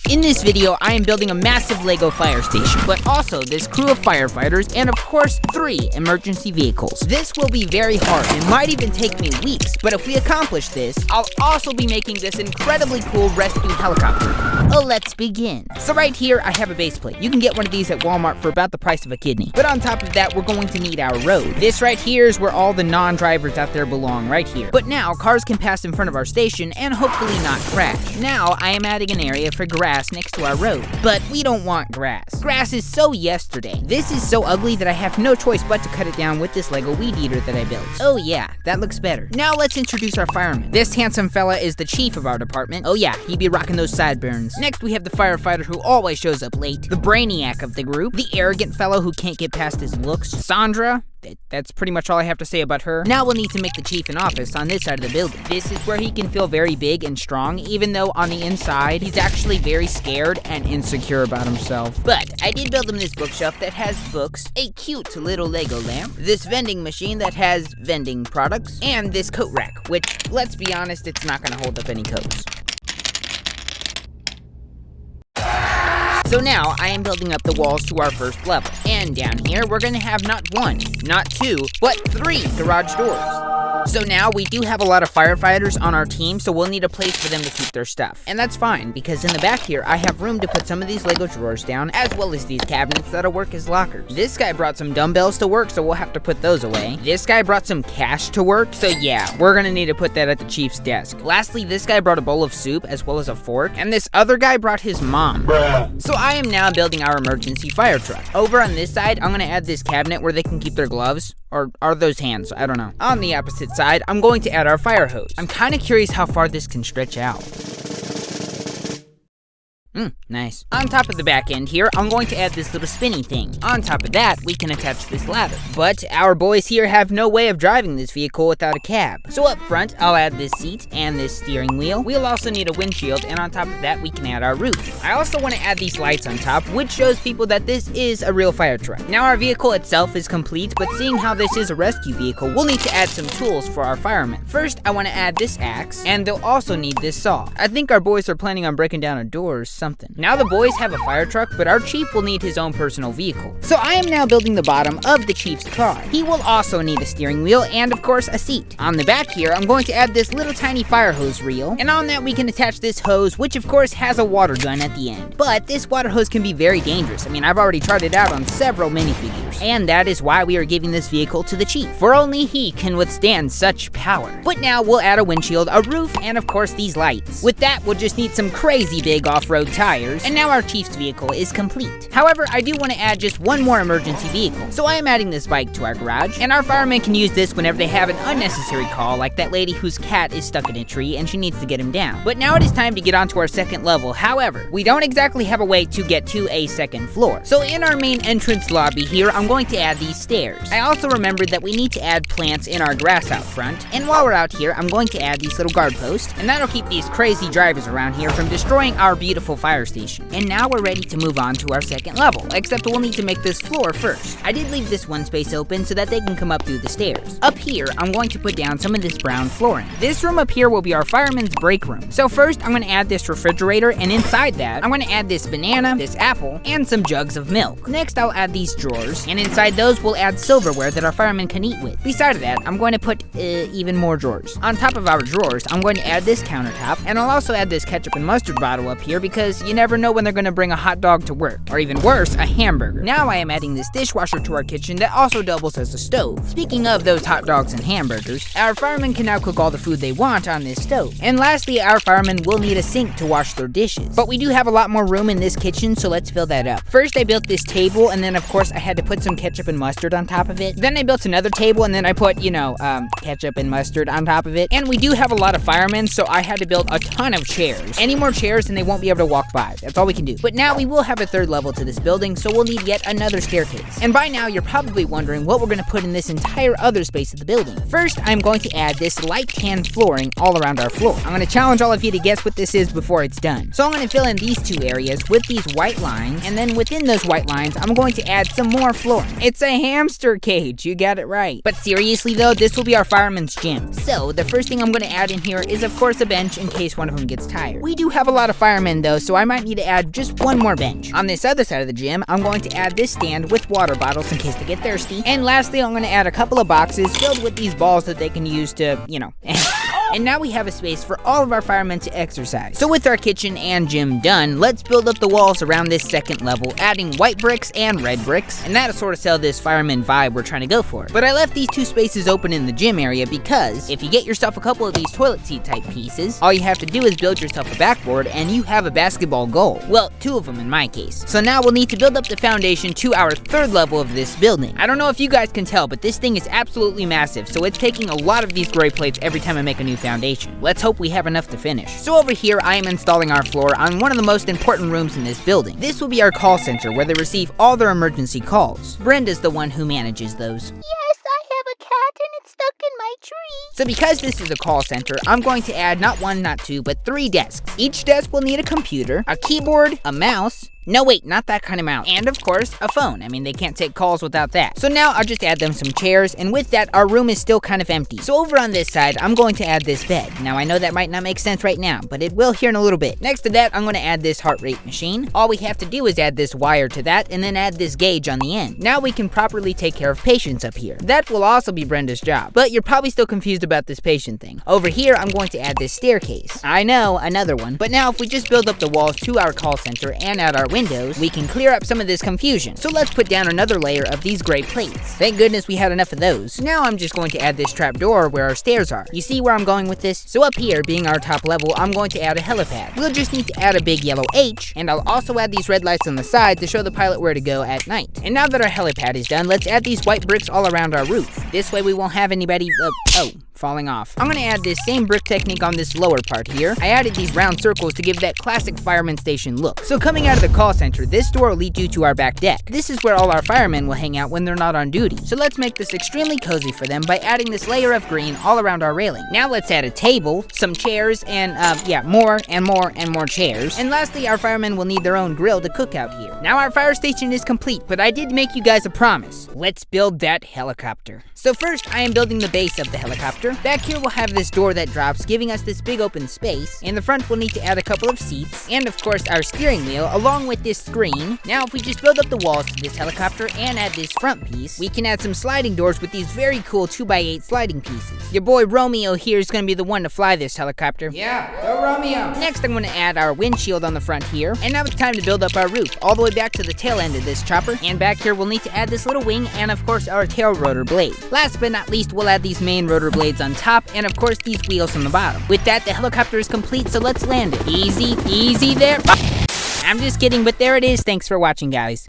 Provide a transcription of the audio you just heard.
In this video, I am building a massive LEGO fire station, but also this crew of firefighters and of course 3 emergency vehicles. This will be very hard and might even take me weeks, but if we accomplish this, I'll also be making this incredibly cool rescue helicopter. Let's begin. So right here, I have a base plate. You can get one of these at Walmart for about the price of a kidney. But on top of that, we're going to need our road. This right here is where all the non-drivers out there belong, right here. But now, cars can pass in front of our station and hopefully not crash. Now, I am adding an area for grass next to our road. But we don't want grass. Grass is so yesterday. This is so ugly that I have no choice but to cut it down with this LEGO weed eater that I built. Oh yeah, that looks better. Now let's introduce our fireman. This handsome fella is the chief of our department. Oh yeah, he be rocking those sideburns. Next we have the firefighter who always shows up late, the brainiac of the group, the arrogant fellow who can't get past his looks, Sandra. That's pretty much all I have to say about her. Now we'll need to make the chief an office on this side of the building. This is where he can feel very big and strong, even though on the inside, he's actually very scared and insecure about himself. But I did build him this bookshelf that has books, a cute little LEGO lamp, this vending machine that has vending products, and this coat rack, which, let's be honest, it's not gonna hold up any coats. So now, I am building up the walls to our first level. And down here, we're gonna have not 1, not 2, but 3 garage doors. So now, we do have a lot of firefighters on our team, so we'll need a place for them to keep their stuff. And that's fine, because in the back here, I have room to put some of these LEGO drawers down, as well as these cabinets that'll work as lockers. This guy brought some dumbbells to work, so we'll have to put those away. This guy brought some cash to work, so yeah, we're gonna need to put that at the chief's desk. Lastly, this guy brought a bowl of soup, as well as a fork, and this other guy brought his mom. Bruh. So I am now building our emergency fire truck. Over on this side, I'm gonna add this cabinet where they can keep their gloves. Or are those hands? I don't know. On the opposite side, I'm going to add our fire hose. I'm kind of curious how far this can stretch out. Nice. On top of the back end here, I'm going to add this little spinny thing. On top of that, we can attach this ladder. But our boys here have no way of driving this vehicle without a cab. So up front, I'll add this seat and this steering wheel. We'll also need a windshield, and on top of that, we can add our roof. I also want to add these lights on top, which shows people that this is a real fire truck. Now our vehicle itself is complete, but seeing how this is a rescue vehicle, we'll need to add some tools for our firemen. First, I want to add this axe, and they'll also need this saw. I think our boys are planning on breaking down a door or something. Now the boys have a fire truck, but our chief will need his own personal vehicle. So I am now building the bottom of the chief's car. He will also need a steering wheel and of course a seat. On the back here, I'm going to add this little tiny fire hose reel, and on that we can attach this hose, which of course has a water gun at the end. But this water hose can be very dangerous. I mean, I've already tried it out on several minifigures, and that is why we are giving this vehicle to the chief, for only he can withstand such power. But now we'll add a windshield, a roof, and of course these lights. With that, we'll just need some crazy big off-road tires, and now our chief's vehicle is complete. However, I do want to add just one more emergency vehicle. So I am adding this bike to our garage, and our firemen can use this whenever they have an unnecessary call, like that lady whose cat is stuck in a tree and she needs to get him down. But now it is time to get onto our second level. However, we don't exactly have a way to get to a second floor. So in our main entrance lobby here, I'm going to add these stairs. I also remembered that we need to add plants in our grass out front, and while we're out here, I'm going to add these little guard posts, and that'll keep these crazy drivers around here from destroying our beautiful fire station. And now we're ready to move on to our second level, except we'll need to make this floor first. I did leave this one space open so that they can come up through the stairs. Up here, I'm going to put down some of this brown flooring. This room up here will be our fireman's break room. So first, I'm gonna add this refrigerator, and inside that, I'm gonna add this banana, this apple, and some jugs of milk. Next, I'll add these drawers, and inside those, we'll add silverware that our firemen can eat with. Besides that, I'm going to put even more drawers. On top of our drawers, I'm going to add this countertop, and I'll also add this ketchup and mustard bottle up here because you never know when they're gonna bring a hot dog to work, or even worse, a hamburger. Now I am adding this dishwasher to our kitchen that also doubles as a stove. Speaking of those hot dogs and hamburgers, our firemen can now cook all the food they want on this stove. And lastly, our firemen will need a sink to wash their dishes. But we do have a lot more room in this kitchen, so let's fill that up. First, I built this table, and then of course I had to put some ketchup and mustard on top of it. Then I built another table, and then I put, ketchup and mustard on top of it. And we do have a lot of firemen, so I had to build a ton of chairs. Any more chairs and they won't be able to walk by. That's all we can do. But now we will have a third level to this building, so we'll need yet another staircase. And by now, you're probably wondering what we're gonna put in this entire other space of the building. First, I'm going to add this light tan flooring all around our floor. I'm gonna challenge all of you to guess what this is before it's done. So I'm gonna fill in these 2 areas with these white lines, and then within those white lines, I'm going to add some more flooring. floor. It's a hamster cage, you got it right. But seriously though, this will be our fireman's gym. So the first thing I'm gonna add in here is of course a bench in case one of them gets tired. We do have a lot of firemen though, so I might need to add just one more bench. On this other side of the gym, I'm going to add this stand with water bottles in case they get thirsty. And lastly, I'm gonna add a couple of boxes filled with these balls that they can use to, you know, And now we have a space for all of our firemen to exercise. So with our kitchen and gym done, let's build up the walls around this second level, adding white bricks and red bricks, and that'll sort of sell this fireman vibe we're trying to go for. But I left these two spaces open in the gym area because if you get yourself a couple of these toilet seat type pieces, all you have to do is build yourself a backboard and you have a basketball goal. Well, two of them in my case. So now we'll need to build up the foundation to our third level of this building. I don't know if you guys can tell, but this thing is absolutely massive, so it's taking a lot of these gray plates every time I make a new foundation. Let's hope we have enough to finish. So over here, I am installing our floor on one of the most important rooms in this building. This will be our call center where they receive all their emergency calls. Brenda's the one who manages those. Yes, I have a cat and it's stuck in my tree. So because this is a call center, I'm going to add not one, not two, but 3 desks. Each desk will need a computer, a keyboard, a mouse, no wait, not that kind of mouse, and of course, a phone. I mean, they can't take calls without that. So now I'll just add them some chairs, and with that, our room is still kind of empty. So over on this side, I'm going to add this bed. Now I know that might not make sense right now, but it will here in a little bit. Next to that, I'm going to add this heart rate machine. All we have to do is add this wire to that, and then add this gauge on the end. Now we can properly take care of patients up here. That will also be Brenda's job, but you're probably still confused about this patient thing. Over here, I'm going to add this staircase. I know, another one. But now if we just build up the walls to our call center and add our windows, we can clear up some of this confusion. So let's put down another layer of these gray plates. Thank goodness we had enough of those. Now I'm just going to add this trap door where our stairs are. You see where I'm going with this? So up here, being our top level, I'm going to add a helipad. We'll just need to add a big yellow H, and I'll also add these red lights on the side to show the pilot where to go at night. And now that our helipad is done, let's add these white bricks all around our roof. This way we won't have anybody, falling off. I'm gonna add this same brick technique on this lower part here. I added these round circles to give that classic fireman station look. So coming out of the call center, this door will lead you to our back deck. This is where all our firemen will hang out when they're not on duty. So let's make this extremely cozy for them by adding this layer of green all around our railing. Now let's add a table, some chairs, and more and more and more chairs. And lastly, our firemen will need their own grill to cook out here. Now our fire station is complete, but I did make you guys a promise. Let's build that helicopter. So first, I am building the base of the helicopter. Back here we'll have this door that drops, giving us this big open space. In the front we'll need to add a couple of seats, and of course our steering wheel, along with this screen. Now if we just build up the walls to this helicopter and add this front piece, we can add some sliding doors with these very cool 2x8 sliding pieces. Your boy Romeo here is gonna be the one to fly this helicopter. Yeah, go Romeo! Next I'm gonna add our windshield on the front here, and now it's time to build up our roof, all the way back to the tail end of this chopper. And back here we'll need to add this little wing, and of course our tail rotor blade. Last but not least, we'll add these main rotor blades on top, and of course these wheels on the bottom. With that, the helicopter is complete, so let's land it. Easy, easy there. I'm just kidding, but there it is. Thanks for watching, guys.